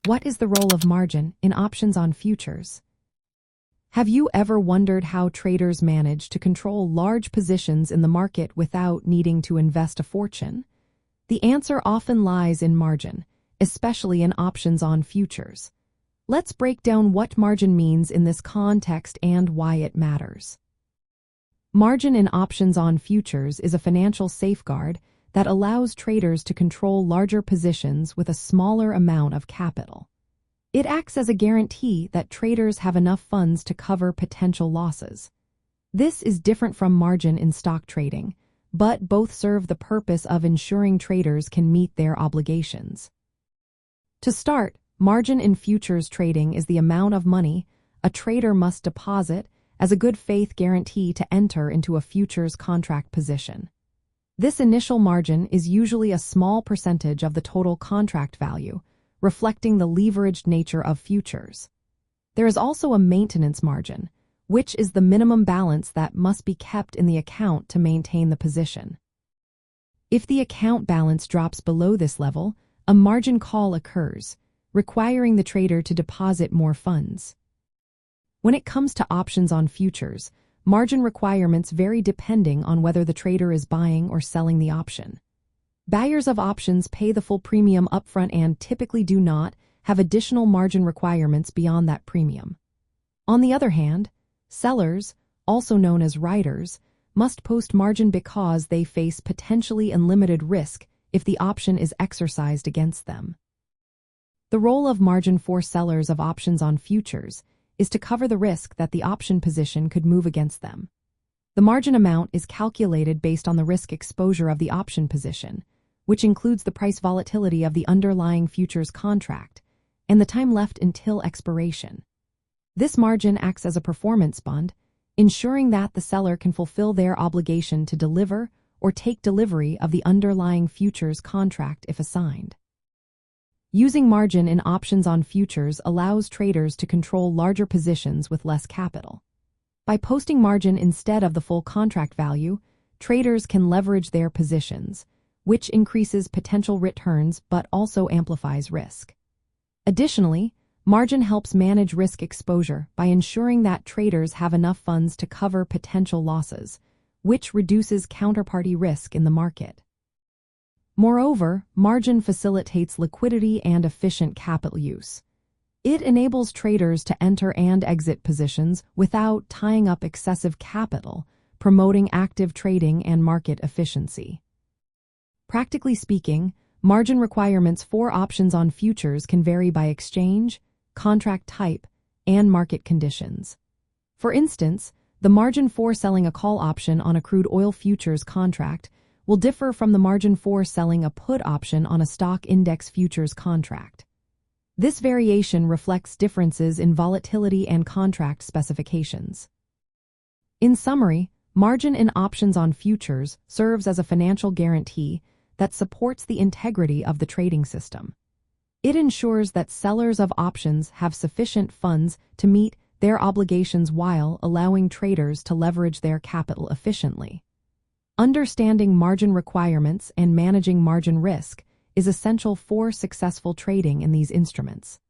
What is the role of margin in options on futures? Have you ever wondered how traders manage to control large positions in the market without needing to invest a fortune? The answer often lies in margin, especially in options on futures. Let's break down what margin means in this context and why it matters. Margin in options on futures is a financial safeguard that allows traders to control larger positions with a smaller amount of capital. It acts as a guarantee that traders have enough funds to cover potential losses. This is different from margin in stock trading, but both serve the purpose of ensuring traders can meet their obligations. To start, margin in futures trading is the amount of money a trader must deposit as a good faith guarantee to enter into a futures contract position. This initial margin is usually a small percentage of the total contract value, reflecting the leveraged nature of futures. There is also a maintenance margin, which is the minimum balance that must be kept in the account to maintain the position. If the account balance drops below this level, a margin call occurs, requiring the trader to deposit more funds. When it comes to options on futures, margin requirements vary depending on whether the trader is buying or selling the option. Buyers of options pay the full premium upfront and typically do not have additional margin requirements beyond that premium. On the other hand, sellers, also known as writers, must post margin because they face potentially unlimited risk if the option is exercised against them. The role of margin for sellers of options on futures is to cover the risk that the option position could move against them. The margin amount is calculated based on the risk exposure of the option position, which includes the price volatility of the underlying futures contract and the time left until expiration. This margin acts as a performance bond, ensuring that the seller can fulfill their obligation to deliver or take delivery of the underlying futures contract if assigned. Using margin in options on futures allows traders to control larger positions with less capital. By posting margin instead of the full contract value, traders can leverage their positions, which increases potential returns but also amplifies risk. Additionally, margin helps manage risk exposure by ensuring that traders have enough funds to cover potential losses, which reduces counterparty risk in the market. Moreover, margin facilitates liquidity and efficient capital use. It enables traders to enter and exit positions without tying up excessive capital, promoting active trading and market efficiency. Practically speaking, margin requirements for options on futures can vary by exchange, contract type, and market conditions. For instance, the margin for selling a call option on a crude oil futures contract will differ from the margin for selling a put option on a stock index futures contract. This variation reflects differences in volatility and contract specifications. In summary, margin in options on futures serves as a financial guarantee that supports the integrity of the trading system. It ensures that sellers of options have sufficient funds to meet their obligations while allowing traders to leverage their capital efficiently. Understanding margin requirements and managing margin risk is essential for successful trading in these instruments.